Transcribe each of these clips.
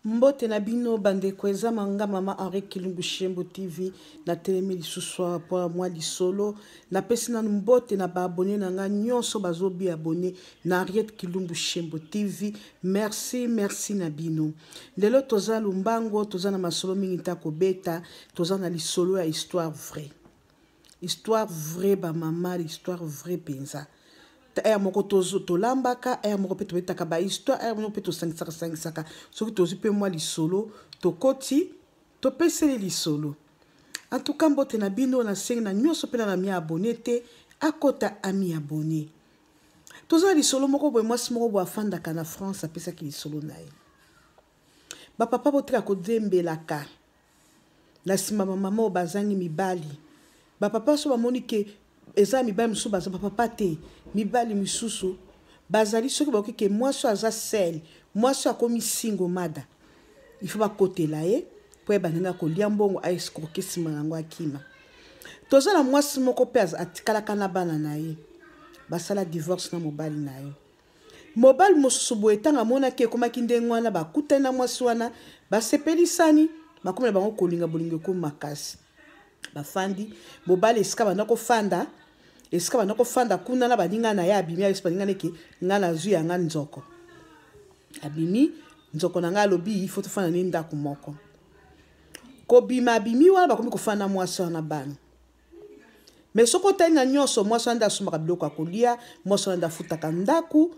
Mbote na bino bande kweza manga mama Henri Kilungu Shembo TV na telemi lisusu pour moi lisolo na pesi na mbote na ba abonné na nga nyonso bazobi abonné na Henriette Kilungu Shembo TV. Merci na bino. Lelo toza lumbango toza na masolo mingi ta kobeta toza na lisolo ya histoire vraie. Histoire vraie ba mama, histoire vraie penza. Aya moko tozo tolambaka aya moko pe tobetaka ba histoire aya moko pe to sangisaka soki tozi pe moi lisolo to koti to pesele lisolo. En tout cas mbote na bino na sengi na nyonso pe na mi abonné te akota ami abonné. Toza lisolo moko boy mwasi moko bo afandaka na France apesa ki lisolo naye. Ba papa botika ko dembelaka. Na sima mama bazangi mibali. Ba papa so ba monike eza mibali misusu baza papa te mibali misusu bazali soki bakoki ke mwasi aza sel mwasi akomi single mada il faut bakotela ye po ebanenga kolia mbongo aescroquer nsima nango akima. Toza na mwasi moko mpe atikalaka na bana na ye basala divorce na mobali na ye. Mobali mosusu boye ntango amonaki ekomaki ndenge wana bakutani na mwasi wana basepelisani bakomela bango kolinga bolingo ekoma makasi bafandi mobali esika bandako fanda esika bandako fanda kuna na baninga na ya abimi esika baninga neke nga na zwi yanga nzoko abimi nzoko na nga alobi il faut tofanda ne ndako moko kobima abimi wana bakomi kofanda mwasi wana bana mais soko tali na nyonso mwasi wana asomaka biloko akolia mwasi wana afutaka ndaku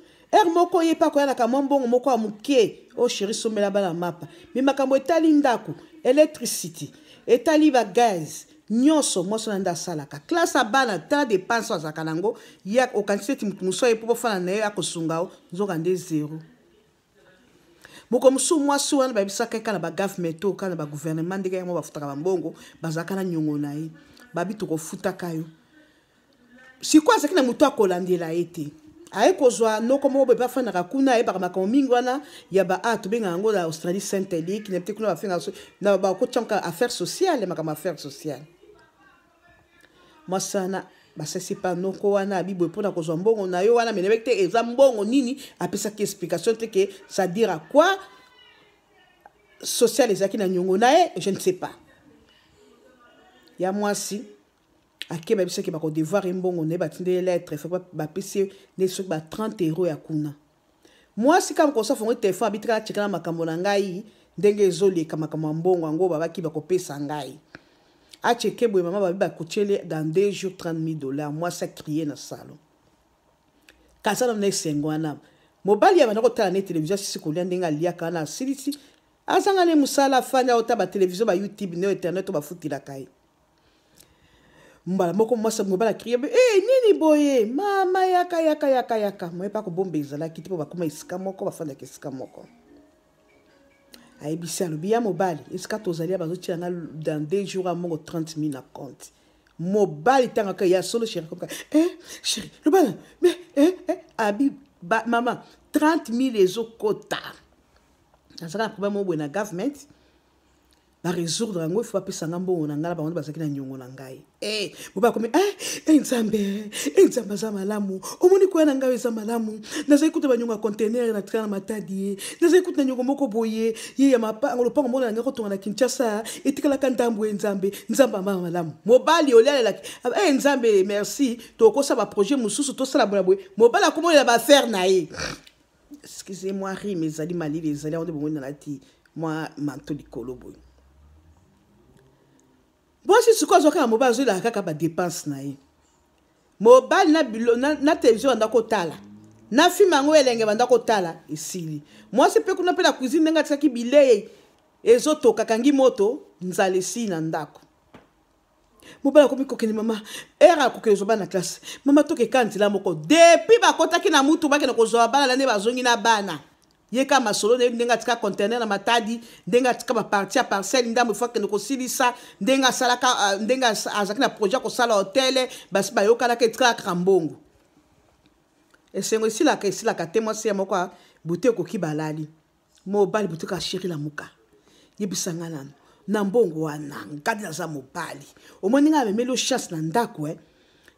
moko ye pa koya na kamwa mbongo moko ya muke o chéri somela bana mapa mais makambo etali ndaku electricity etali ba gaz nyonso mwasi wana asalaka classe abana ta dépense azaka nango ya okaniseti muso ye po fana na ye akosunga o nzoka nde zero moko musu mwasi wana babisaka kana ba government to kana ba gouvernement ndenge yango bafutaka bambongo bazaka na nyongo na ye babi to kofutaka yo siko azaki na muto akolandela ete aye kozwa noko moko beba fana kuna ye baka makambo mingi wana ya ba to benga yango la Australie Saint-Elie qui n'était kuna bafenga na ba ko tsanka affaires sociales makambo affaires sociales masana basasi pa noko wana bibo pona kozwa mbongo na yo wana menebekte eza mbongo nini apesa ki explication te que ça dire à quoi social ezaki na nyongo na ye je ne sais pas ya mwasi akeba bisa ki bako devoir mbongo ne batinde lettre faut ba pesi ne so ba 30 € ya kuna mwasi kam ko safongo téléphone abitra chikana makambo na ngai ndenge ezoleka makambo mbongo ngo babaki bako pesa ngai a checké boy maman babi ba kochele dans 2 jours 30 000 $. Moi ça crier dans salon kasa na sengwana mobali ya banako tala ne télévision sisi ko lendenga lia kana silisi azanga ne musala fanya ota ba télévision ba YouTube ne internet ba futila kai mbala moko mwasa mobala crier nini boye mama yaka moi pa ko bombe ezala kiti po bakoma isika moko bafanda kesika moko aibisi alobi ya mobali esika tozalia bazotia nga dans 2 jours amongo 30 000 na compte mobali tanga ka ya solo chéri comme chéri le bana mais abi maman 30 000 ezokota azaka problème obwe na government ba résoudre ngo il faut pas pesa ngambo na ngala ba bazaki na nyongo na ngai boba komi nzambe za malamu omoni ko na ngawe za malamu naza ikuta banyonga container na train na matadi naza ikuta nyongo moko boye ye ya mapa ngolo pango mona ngako tonga na Kinshasa etikala kantambo nzambe mama malamu mobali olela nzambe merci to ko sa ba projet mususu to sala bona boye mobali akomola ba faire na ye excusez-moi rime ezali malili ezali on de bomona na ti moi manto likolo boye. Bon si ce qu'on a mobile zo la kaka ba dépense na ye mobile na télévision ndako tala na film ngo elenge bandako tala esili moi c'est pe kuna pe la cuisine nga tsaki bilei ezoto kakangi moto nzale si na ndako mobile ko mikokeni mama era ko kezo bana classe mama toke kanti la moko depuis ba kotaki na mutu ba ke ko zo bana la ne bazongi na bana yeka masolo ndenga tika container na matadi ndenga tika ba partie parcelle ndambo faut que ko silisa ndenga salaka ndenga azaki na projet ko sala hotel basi ba yoka na ke tika krambongo esengo sila ka temo se moko buté ko kibalali mobali buté ka chéri la muka yebisanga nano na mbongo wana ngadi na za mobali omoni nga memelo chance na ndako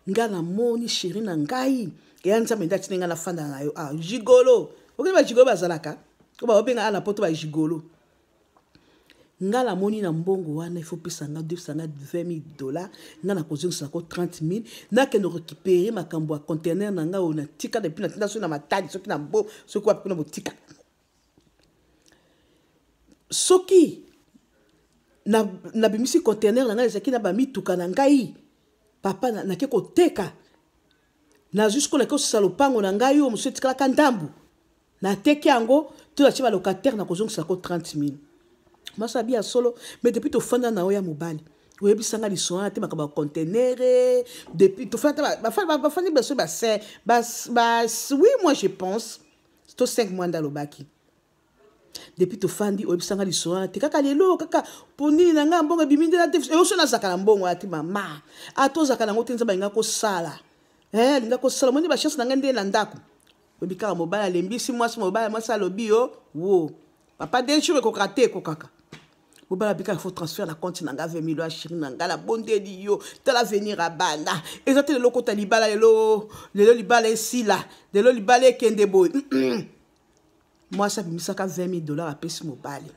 nga na moni chéri na ngai eyanza menda tinga na fanda na yo gigolo oke ba jigolo bazalaka ko ba obenga ala poto ba jigolo nga la moni na mbongo wana il faut pesa nga 20 000 $, nga na kozongisa ko 30 000, na ke no récupérer makambo ya conteneur na nga ona tika depuis na tinda so na matadi soki na mbo soki wa pena botika soki na bimisi conteneur na nga ezaki na ba mituka na ngai papa na ke koteka na jusqu'au na ko salopango na ngai yo muso tikala ka ndambu na teki yango to na chiba locataire na kozongisa ko 30 000. Masa bia solo mais depuis to fanda na oya mobali oyebi sanga lisona te makaba conteneur depuis to fanda ba fandi beso ba c'est oui moi je pense to 5 mois dans le baki depuis to fandi oyebi sanga lisona te kaka lelo kaka poni na nga mbongo biminde na te e oso na zakala mbongo ati mama ato zakala ngote nzaba nga ko sala linga ko sala moni ba chance na nga nde na ndako oyebi kaka mobali lembisi mwasi mobali mwasi alobi yo wo papa de jour ko kate ko kaka Bobala bika il faut transférer la compte nanga 20 000 $ chéri nanga la bonde di yo tala venir à bana ezate le loko talibala lelo libala ici là lelo libala kende boy moi ça bimisaka 20 000 $ à pesi mobali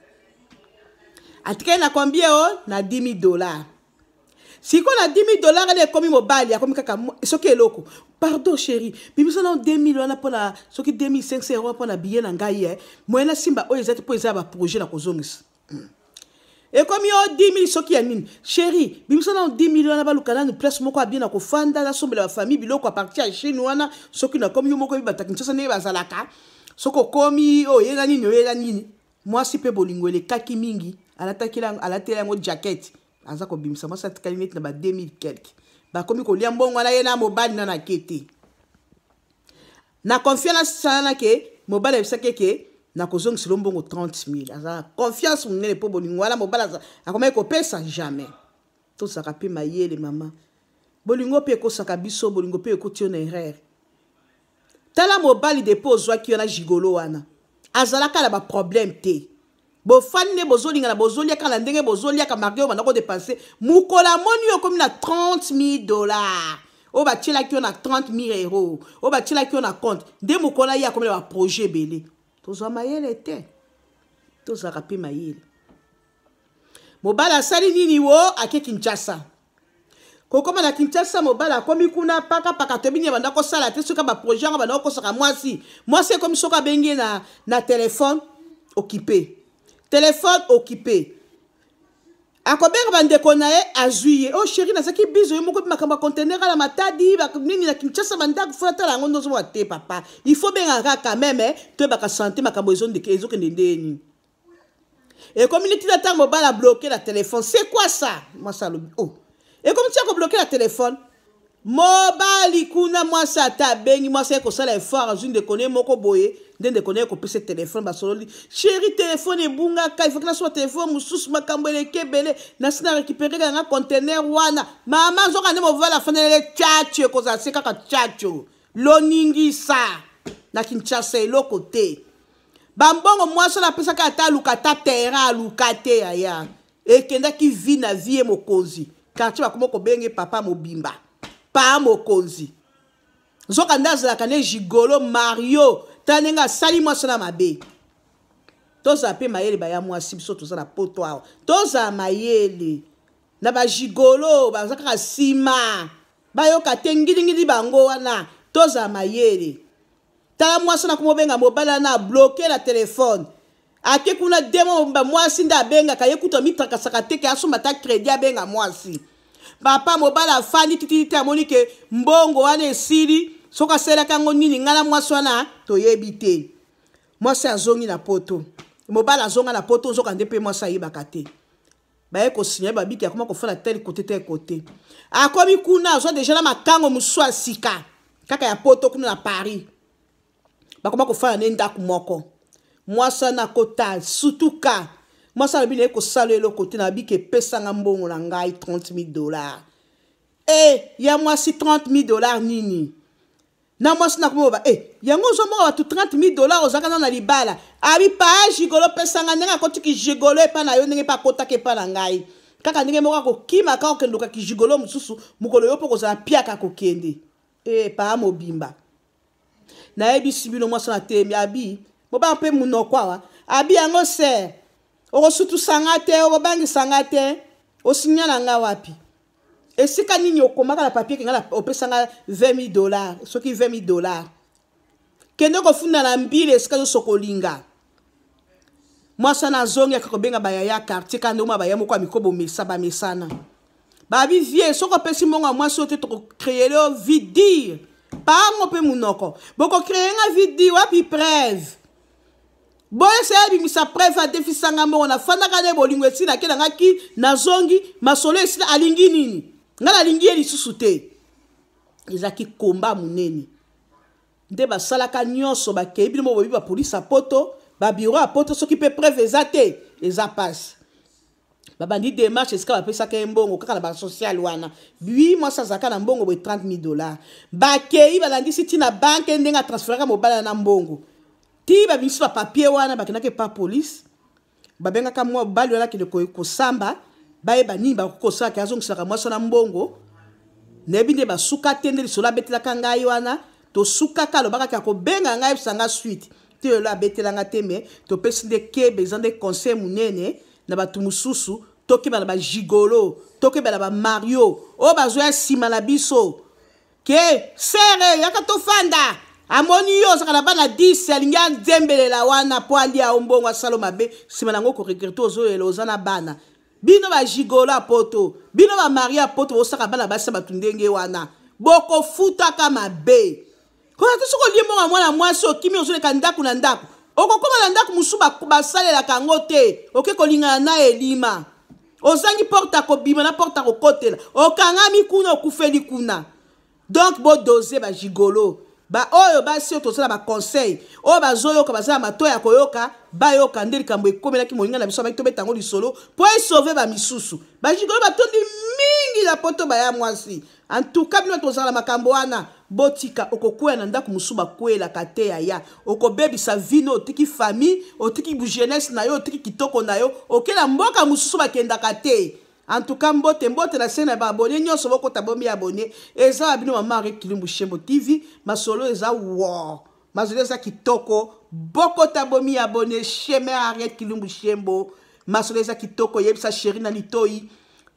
atika na combien na 10 000 $. Si qu'on a 10 000 $, elle est comme mobile, comme kaka, ce qui est loco. Pardon chérie, mais nous avons 2 000 $ pour la, ce qui 2 500 € pour la billet n'angaye. Moi na simba oh ils étaient pour les projet la kozongis. Et comme yo 10 000 ce qui est mine, chérie, mais nous avons 10 000 $ na lukana nous place moko bien na kofanda na sombe la famille biloko à partir à chez nous wana, ce qui na comme yo moko bibata kinchasa ne bazalaka. Soko komi oh yena nini. Moi si pe bolingo le kaki mingi, alatela yango jacket. Aza ko bimisa masa tikalinete na ba 2000 quelque ba komi ko liambo ngwana yena mobali na kete na confiance sana ke mobali bisake ke na kozong silombongo 30 000 aza confiance munene po bolingo wala mobali aza akoma ko pesa jamais to saka pe mayele mama bolingo pe ko saka biso bolingo pe ko tio na erreur tala mobali depose wa ki na gigolo wana azala kala ba problème te bo fanne bozolinga na bozolia kala ndenge bozolia ka marqué bana ko dépenser mukola moni yo comme na 30 000 $. O ba tila ki on a 30 000 €. O ba tila ki on a compte de mukola ya comme ba projet belé. To zo mayele te. To za rapi mayele. Mobala sali nini wo ake Kinshasa. Kokoma na Kinshasa mobala komi kuna paka tebini banda ko sala te soka ba projet banda ko saka mwasi comme soka bengi na téléphone occupé. Téléphone occupé. Akobenga bandeko na ye azuye. Oh chérie na saki bizo yo moko makamba conteneur la matadi ba nini na Kinshasa banda ko fata la ngondo zo te papa. Il faut benga quand même te ba ka santé makambo ezo ndeke ezo kende ni. Et comme il était temps mobile a bloqué la téléphone. C'est quoi ça? Moi ça le oh. Et comme tu as bloqué la téléphone mobile kuna moi ça ta bengi moi c'est ko sala effort azune de connaître moko boye de connaître ko pese téléphone ba solo chérie téléphone e bunga ka il faut que na soit téléphone mususu makambo ele kebele na sina récupérer nga conteneur wana mama zo kana mo vala fanele tchatcho ko za seka ka tchatcho loningi sa na Kinshasa elo côté bambongo moi ça la pesa ka ta lukata terrain lukate aya e kenda ki vi na vie mokozi quartier ba komoko benge papa mobimba pa mokonzi zoka ndazala kane gigolo Mario tanenga sali mwasi na mabe toza pe mayele ba ya mwasi biso toza na poto awa toza mayele na ba gigolo ba zaka sima ba yoka tengilingili bango wana toza mayele tala mwasi na kumobenga mobala na bloquer la téléphone ake kuna demo ba mwasi nda benga kayekuta mitaka sakateke asoma ta crédit abenga mwasi papa mobala fandi tititi amoni ke mbongo wana esili soka sela kango nini ngala mwasi wana toyebi te mwasi azongi na poto mobala azonga na poto zoka ndepe mwasi ayebaka te baye ko signer babiki akoma ko fala tel côté akomi kuna azo déjà na makango musu asika kaka ya poto kuna na Paris bakoma ko fala nenda kumoko mwasi na kota sutuka mwasi na bine ko sala elo côté na biki pesa nga mbongo na ngai 30 000 $. Ya mwasi 30 000 $ nini na mwasi na kumoba yango zo mo watu 30 000 $ ozaka na libala abi pa gigolo pesa nga nenga koti ki gigolo epa na yo ndenge pa kota ke pa na ngai kaka ndenge moko ko kima ka okendoka ki gigolo mususu mukolo yo poko za piaka ko kende pa mobimba na ebi sibino mwasi na temi abi moba pe munokwa wa abi yango ser okosutu sangate okobangi sangate osignala nga wapi esika nini okomaka na papier kenga opesanga $20 soki $20 kende kofunda na mbile esika zo sokolinga mwasa na zongi akakobenga bayaya quartier kande uma baya moko mikobo mesa ba mesana babi vie soko pesi monga mwasa ote to créer le vide pa ngope munoko boko créer nga vide wapi preuve boye se yabi misa preuve a defisanga mo na fanda kane bolingo esina kena ngaki na zongi masolo esina alingi nini ngala lingi eli susute ezaki komba munene nde basalaka nyonso bakei bino mo bobi ba police a poto ba bureau a poto soki pe preuve ezate eza passe babandi démarche esika bapesaka mbongo kaka na ba social wana 8 mois azaka na mbongo bo $30,000 bakei balandisi tina banke ndenga transferaka mobala na mbongo ti babimisi ba papier wana bakenake pa police babengaka mwa bali wana kende kosamba bayeba nini bakokosaka azongisaka mwasi na mbongo nebi nde basuka tende lisolo abetelaka ngai wana tosukaka alobaka kobenga ngai bisanga suite te yolo abetelanga te me topesi nde kebe eza nde conseil munene na bato mosusu tokeba na bagigolo tokeba na bamario oyo bazwa nsima na biso ke sere yaka tofanda amoni yo ozaka na bana 10 alingi anzembelela wana po alia ombongo asala mabe nsima nango koregrete ozoyela oza na bana bino bagigolo apoto bino bamari apoto bosaka bana basi bato ndenge wana bokofutaka mabe kona te soko lie mbongo mwana mwasi okimi ozoleka ndako na ndako okokoma na ndako mosusu basalelaka yango te oke kolingana na elima ozangi porte akobima na porte akokotela okangami kuna okufeli kuna donc bodoze bagigolo ba oyo basi oyo tozala baconseil oyo bazoyoka bazala matoya koyoka bayoka nde likambo ekomelaki moninga na biso baki tobeta yango lisolo po esauve bamisusu bagigolo batondi mingi na poto baya mwasi en tout cas bino tozala makambo wana botika okokwea na ndako mosusu bakwelaka te yaya okobebisa vino otiki famille otiki jeunesse na yo otiki kitoko na yo okela mboka mosusu bakendaka te en tout cas mbote na sena ba abonné nyonso bokota bomi abonné eza babino mama Henriette Kilumbu Shembo TV masolo eza wow masolo eza kitoko bokota bomi abonné Sheme Henriette Kilumbu Shembo masolo eza kitoko yebisa chéri na litoi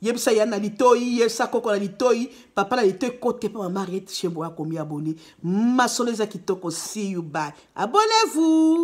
yebisa yana litoi yebisa koko na litoi papa na litoi kote pa mama Henriette Shembo akomi abonné masolo eza kitoko see you bye abonnez-vous.